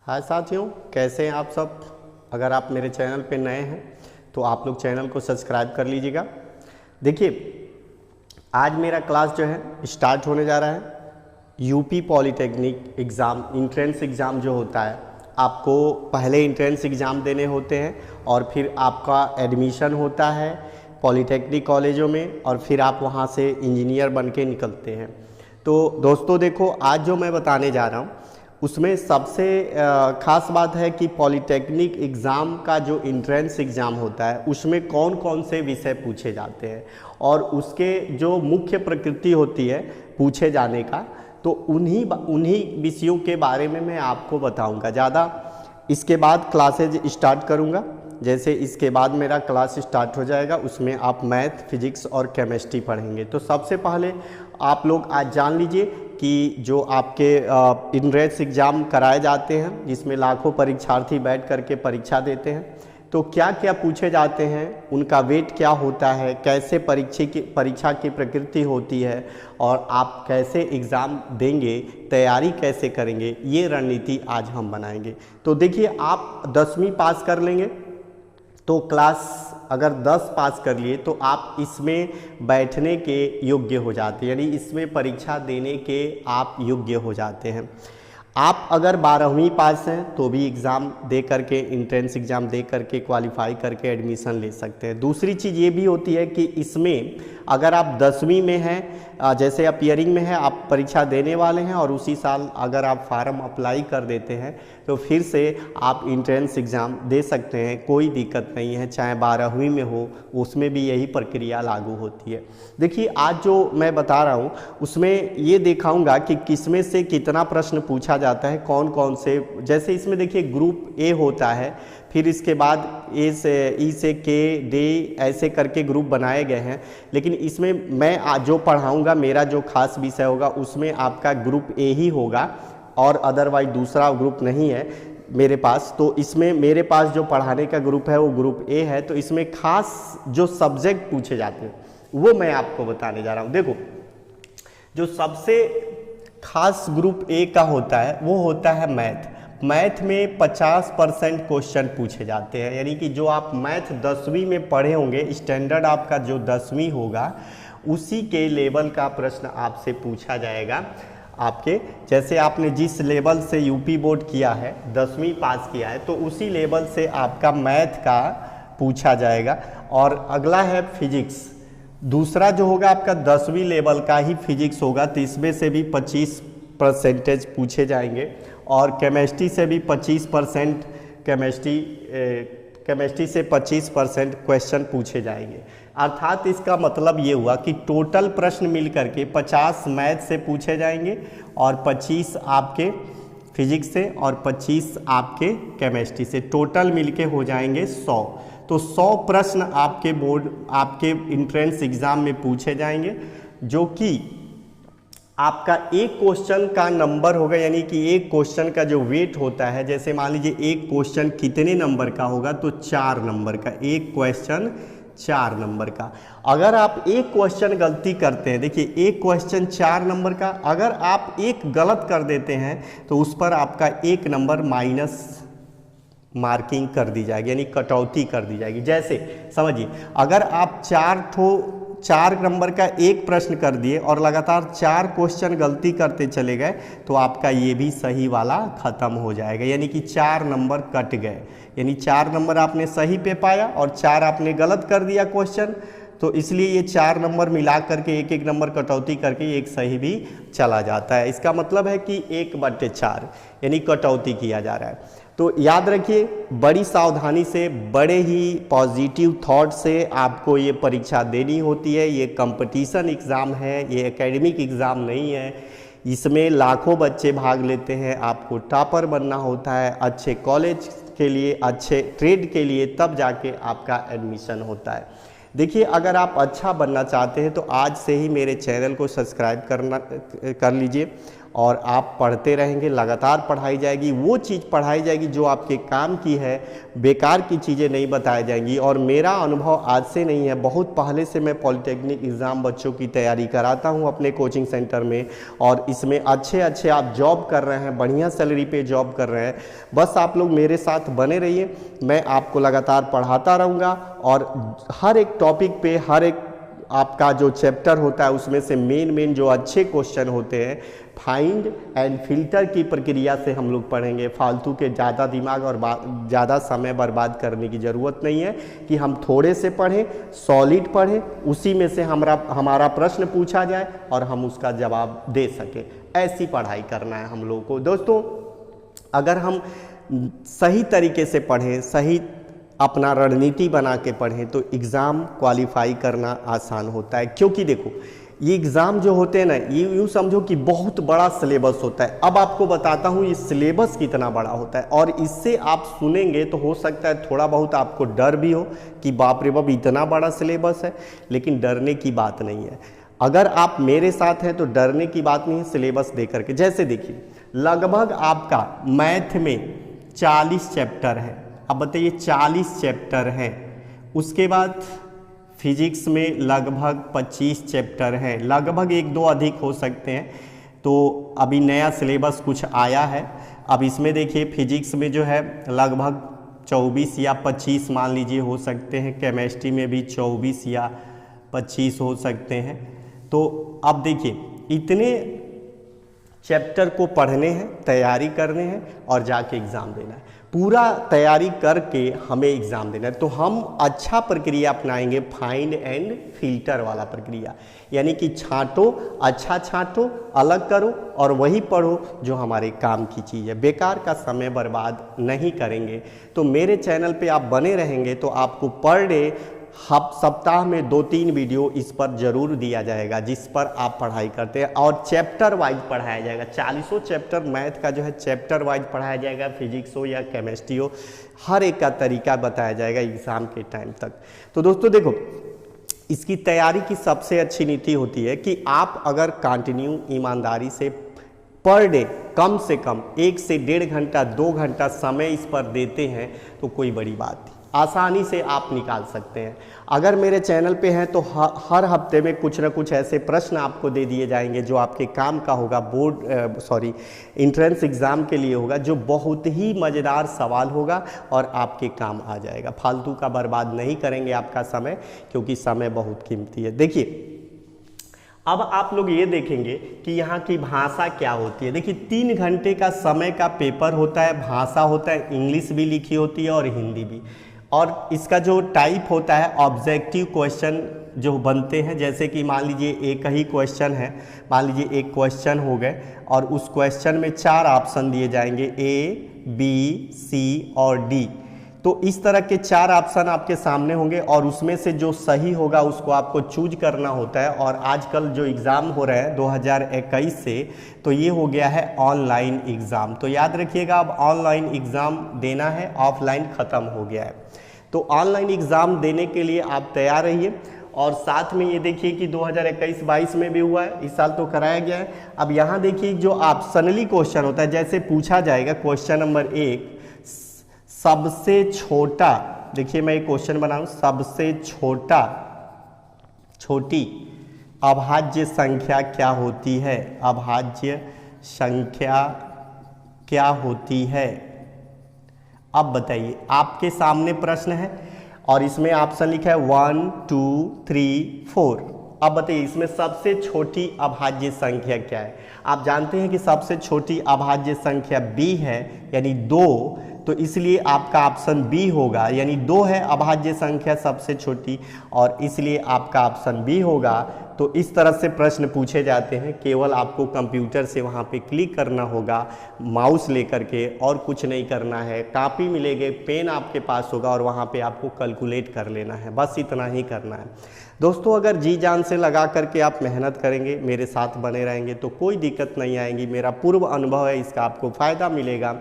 हाय साथियों, कैसे हैं आप सब। अगर आप मेरे चैनल पे नए हैं तो आप लोग चैनल को सब्सक्राइब कर लीजिएगा। देखिए, आज मेरा क्लास जो है स्टार्ट होने जा रहा है। UP polytechnic exam, entrance exam जो होता है, आपको पहले इंट्रेंस एग्ज़ाम देने होते हैं और फिर आपका एडमिशन होता है पॉलिटेक्निक कॉलेजों में और फिर आप वहाँ से इंजीनियर बन के निकलते हैं। तो दोस्तों देखो, आज जो मैं बताने जा रहा हूँ उसमें सबसे ख़ास बात है कि पॉलिटेक्निक एग्ज़ाम का जो इंट्रेंस एग्ज़ाम होता है उसमें कौन कौन से विषय पूछे जाते हैं और उसके जो मुख्य प्रकृति होती है पूछे जाने का, तो उन्हीं विषयों के बारे में मैं आपको बताऊंगा ज़्यादा। इसके बाद क्लासेज स्टार्ट करूंगा। जैसे इसके बाद मेरा क्लास स्टार्ट हो जाएगा, उसमें आप मैथ, फिजिक्स और केमिस्ट्री पढ़ेंगे। तो सबसे पहले आप लोग आज जान लीजिए कि जो आपके इंट्रेंस एग्ज़ाम कराए जाते हैं जिसमें लाखों परीक्षार्थी बैठ करके परीक्षा देते हैं, तो क्या क्या पूछे जाते हैं, उनका वेट क्या होता है, कैसे परीक्षा की प्रकृति होती है और आप कैसे एग्ज़ाम देंगे, तैयारी कैसे करेंगे, ये रणनीति आज हम बनाएंगे। तो देखिए, आप 10वीं पास कर लेंगे तो क्लास अगर 10 पास कर लिए तो आप इसमें बैठने के योग्य हो जाते हैं, यानी इसमें परीक्षा देने के आप योग्य हो जाते हैं। आप अगर 12वीं पास हैं तो भी एग्ज़ाम दे करके, इंट्रेंस एग्ज़ाम दे करके क्वालिफाई करके एडमिशन ले सकते हैं। दूसरी चीज़ ये भी होती है कि इसमें अगर आप 10वीं में हैं, जैसे अपीयरिंग में है, आप परीक्षा देने वाले हैं और उसी साल अगर आप फार्म अप्लाई कर देते हैं तो फिर से आप इंट्रेंस एग्ज़ाम दे सकते हैं, कोई दिक्कत नहीं है। चाहे 12वीं में हो, उसमें भी यही प्रक्रिया लागू होती है। देखिए, आज जो मैं बता रहा हूँ उसमें ये दिखाऊंगा कि किसमें से कितना प्रश्न पूछा जाता है, कौन कौन से। जैसे इसमें देखिए, ग्रुप ए होता है, फिर इसके बाद ए से ई से के डी ऐसे करके ग्रुप बनाए गए हैं। लेकिन इसमें मैं आज जो पढ़ाऊँगा, मेरा जो खास विषय होगा उसमें आपका ग्रुप ए ही होगा और अदरवाइज दूसरा ग्रुप नहीं है मेरे पास। तो इसमें मेरे पास जो पढ़ाने का ग्रुप है वो ग्रुप ए है। तो इसमें खास जो सब्जेक्ट पूछे जाते हैं वो मैं आपको बताने जा रहा हूँ। देखो, जो सबसे खास ग्रुप ए का होता है वो होता है मैथ। मैथ में 50% क्वेश्चन पूछे जाते हैं, यानी कि जो आप मैथ 10वीं में पढ़े होंगे, स्टैंडर्ड आपका जो 10वीं होगा उसी के लेवल का प्रश्न आपसे पूछा जाएगा। आपके जैसे आपने जिस लेवल से यूपी बोर्ड किया है, 10वीं पास किया है, तो उसी लेवल से आपका मैथ का पूछा जाएगा। और अगला है फिजिक्स। दूसरा जो होगा आपका 10वीं लेवल का ही फिजिक्स होगा, तो इसमें से भी 25% पूछे जाएंगे। और केमिस्ट्री से भी 25%, केमिस्ट्री से 25% क्वेश्चन पूछे जाएंगे। अर्थात इसका मतलब ये हुआ कि टोटल प्रश्न मिल करके 50 मैथ से पूछे जाएंगे और 25 आपके फिजिक्स से और 25 आपके केमिस्ट्री से, टोटल मिलके हो जाएंगे 100। तो 100 प्रश्न आपके इंट्रेंस एग्ज़ाम में पूछे जाएंगे, जो कि आपका एक क्वेश्चन का नंबर होगा, यानी कि एक क्वेश्चन का जो वेट होता है, जैसे मान लीजिए एक क्वेश्चन कितने नंबर का होगा, तो 4 नंबर का एक क्वेश्चन, 4 नंबर का। अगर आप एक क्वेश्चन गलती करते हैं, देखिए एक क्वेश्चन 4 नंबर का, अगर आप एक गलत कर देते हैं तो उस पर आपका 1 नंबर माइनस मार्किंग कर दी जाएगी, यानी कटौती कर दी जाएगी। जैसे समझिए, अगर आप 4 नंबर का एक प्रश्न कर दिए और लगातार 4 क्वेश्चन गलती करते चले गए तो आपका ये भी सही वाला ख़त्म हो जाएगा, यानी कि 4 नंबर कट गए। यानी 4 नंबर आपने सही पे पाया और 4 आपने गलत कर दिया क्वेश्चन, तो इसलिए ये 4 नंबर मिला करके एक नंबर कटौती करके एक सही भी चला जाता है। इसका मतलब है कि 1/4 यानी कटौती किया जा रहा है। तो याद रखिए, बड़ी सावधानी से, बड़े ही पॉजिटिव थॉट से आपको ये परीक्षा देनी होती है। ये कंपटीशन एग्ज़ाम है, ये एकेडमिक एग्ज़ाम नहीं है। इसमें लाखों बच्चे भाग लेते हैं, आपको टॉपर बनना होता है अच्छे कॉलेज के लिए, अच्छे ट्रेड के लिए, तब जाके आपका एडमिशन होता है। देखिए, अगर आप अच्छा बनना चाहते हैं तो आज से ही मेरे चैनल को सब्सक्राइब कर लीजिए और आप पढ़ते रहेंगे, लगातार पढ़ाई जाएगी, वो चीज़ पढ़ाई जाएगी जो आपके काम की है, बेकार की चीज़ें नहीं बताई जाएंगी। और मेरा अनुभव आज से नहीं है, बहुत पहले से मैं पॉलिटेक्निक एग्ज़ाम बच्चों की तैयारी कराता हूँ अपने कोचिंग सेंटर में, और इसमें अच्छे अच्छे आप जॉब कर रहे हैं, बढ़िया सैलरी पे जॉब कर रहे हैं। बस आप लोग मेरे साथ बने रहिए, मैं आपको लगातार पढ़ाता रहूँगा, और हर एक टॉपिक पे, हर एक आपका जो चैप्टर होता है उसमें से मेन जो अच्छे क्वेश्चन होते हैं, फाइंड एंड फिल्टर की प्रक्रिया से हम लोग पढ़ेंगे। फालतू के ज़्यादा दिमाग और ज़्यादा समय बर्बाद करने की ज़रूरत नहीं है कि हम थोड़े से पढ़ें, सॉलिड पढ़ें, उसी में से हमारा प्रश्न पूछा जाए और हम उसका जवाब दे सकें। ऐसी पढ़ाई करना है हम लोगों को। दोस्तों, अगर हम सही तरीके से पढ़ें, सही अपना रणनीति बना के पढ़ें, तो एग्ज़ाम क्वालिफाई करना आसान होता है। क्योंकि देखो, ये एग्ज़ाम जो होते हैं ना, ये यूँ समझो कि बहुत बड़ा सिलेबस होता है। अब आपको बताता हूँ ये सिलेबस कितना बड़ा होता है, और इससे आप सुनेंगे तो हो सकता है थोड़ा बहुत आपको डर भी हो कि बाप रे बाप इतना बड़ा सिलेबस है, लेकिन डरने की बात नहीं है। अगर आप मेरे साथ हैं तो डरने की बात नहीं है सिलेबस दे करके। जैसे देखिए, लगभग आपका मैथ में 40 चैप्टर है। अब बताइए, 40 चैप्टर हैं। उसके बाद फिजिक्स में लगभग 25 चैप्टर हैं, लगभग 1-2 अधिक हो सकते हैं। तो अभी नया सिलेबस कुछ आया है। अब इसमें देखिए, फिजिक्स में जो है लगभग 24 या 25 मान लीजिए हो सकते हैं, केमिस्ट्री में भी 24 या 25 हो सकते हैं। तो अब देखिए, इतने चैप्टर को पढ़ने हैं, तैयारी करने हैं और जाके एग्ज़ाम देना है। पूरा तैयारी करके हमें एग्ज़ाम देना है। तो हम अच्छा प्रक्रिया अपनाएंगे, फाइंड एंड फिल्टर वाला प्रक्रिया, यानी कि छांटो, अच्छा छांटो, अलग करो और वही पढ़ो जो हमारे काम की चीज़ है। बेकार का समय बर्बाद नहीं करेंगे। तो मेरे चैनल पे आप बने रहेंगे तो आपको पर डे सप्ताह में 2-3 वीडियो इस पर जरूर दिया जाएगा, जिस पर आप पढ़ाई करते हैं, और चैप्टर वाइज पढ़ाया जाएगा। 40 चैप्टर मैथ का जो है चैप्टर वाइज पढ़ाया जाएगा, फिजिक्स हो या केमिस्ट्री हो, हर एक का तरीका बताया जाएगा एग्ज़ाम के टाइम तक। तो दोस्तों देखो, इसकी तैयारी की सबसे अच्छी नीति होती है कि आप अगर कंटिन्यू ईमानदारी से पर डे कम से कम 1 से 1.5 घंटा 2 घंटा समय इस पर देते हैं तो कोई बड़ी बात नहीं, आसानी से आप निकाल सकते हैं। अगर मेरे चैनल पे हैं तो हर हफ्ते में कुछ ना कुछ ऐसे प्रश्न आपको दे दिए जाएंगे जो आपके काम का होगा, एंट्रेंस एग्ज़ाम के लिए होगा, जो बहुत ही मज़ेदार सवाल होगा और आपके काम आ जाएगा। फालतू का बर्बाद नहीं करेंगे आपका समय, क्योंकि समय बहुत कीमती है। देखिए, अब आप लोग ये देखेंगे कि यहाँ की भाषा क्या होती है। देखिए, 3 घंटे का समय का पेपर होता है, भाषा होता है, इंग्लिश भी लिखी होती है और हिंदी भी। और इसका जो टाइप होता है, ऑब्जेक्टिव क्वेश्चन जो बनते हैं, जैसे कि मान लीजिए एक ही क्वेश्चन है, मान लीजिए एक क्वेश्चन हो गए और उस क्वेश्चन में 4 ऑप्शन दिए जाएंगे, A, B, C और D। तो इस तरह के 4 ऑप्शन आपके सामने होंगे और उसमें से जो सही होगा उसको आपको चूज करना होता है। और आजकल जो एग्ज़ाम हो रहे हैं 2021 से, तो ये हो गया है ऑनलाइन एग्ज़ाम। तो याद रखिएगा, अब ऑनलाइन एग्ज़ाम देना है, ऑफलाइन ख़त्म हो गया है। तो ऑनलाइन एग्ज़ाम देने के लिए आप तैयार रहिए। और साथ में ये देखिए कि 2021-22 में भी हुआ है, इस साल तो कराया गया है। अब यहाँ देखिए, जो ऑप्शनली क्वेश्चन होता है, जैसे पूछा जाएगा क्वेश्चन नंबर 1, सबसे छोटा, देखिए मैं एक क्वेश्चन बनाऊं, सबसे छोटी अभाज्य संख्या क्या होती है? अभाज्य संख्या क्या होती है? अब बताइए, आपके सामने प्रश्न है और इसमें ऑप्शन लिखा है 1, 2, 3, 4। अब बताइए, इसमें सबसे छोटी अभाज्य संख्या क्या है? आप जानते हैं कि सबसे छोटी अभाज्य संख्या b है, यानी 2। तो इसलिए आपका ऑप्शन बी होगा, यानी 2 है अभाज्य संख्या सबसे छोटी, और इसलिए आपका ऑप्शन बी होगा। तो इस तरह से प्रश्न पूछे जाते हैं। केवल आपको कंप्यूटर से वहाँ पे क्लिक करना होगा, माउस लेकर के, और कुछ नहीं करना है। कॉपी मिलेगी, पेन आपके पास होगा और वहाँ पे आपको कैलकुलेट कर लेना है, बस इतना ही करना है। दोस्तों, अगर जी जान से लगा करके आप मेहनत करेंगे, मेरे साथ बने रहेंगे, तो कोई दिक्कत नहीं आएगी। मेरा पूर्व अनुभव है, इसका आपको फ़ायदा मिलेगा।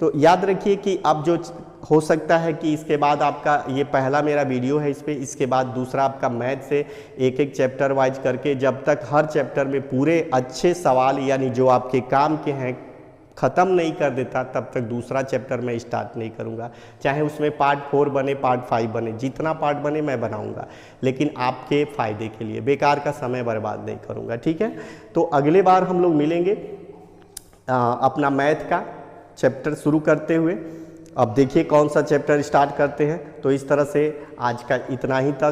तो याद रखिए कि अब जो हो सकता है कि इसके बाद आपका ये पहला मेरा वीडियो है इस पे, इसके बाद दूसरा आपका मैथ से एक एक चैप्टर वाइज करके, जब तक हर चैप्टर में पूरे अच्छे सवाल यानी जो आपके काम के हैं ख़त्म नहीं कर देता, तब तक दूसरा चैप्टर मैं स्टार्ट नहीं करूँगा। चाहे उसमें पार्ट 4 बने, पार्ट 5 बने, जितना पार्ट बने मैं बनाऊँगा, लेकिन आपके फ़ायदे के लिए, बेकार का समय बर्बाद नहीं करूँगा। ठीक है, तो अगले बार हम लोग मिलेंगे अपना मैथ का चैप्टर शुरू करते हुए। अब देखिए कौन सा चैप्टर स्टार्ट करते हैं। तो इस तरह से आज का इतना ही तक।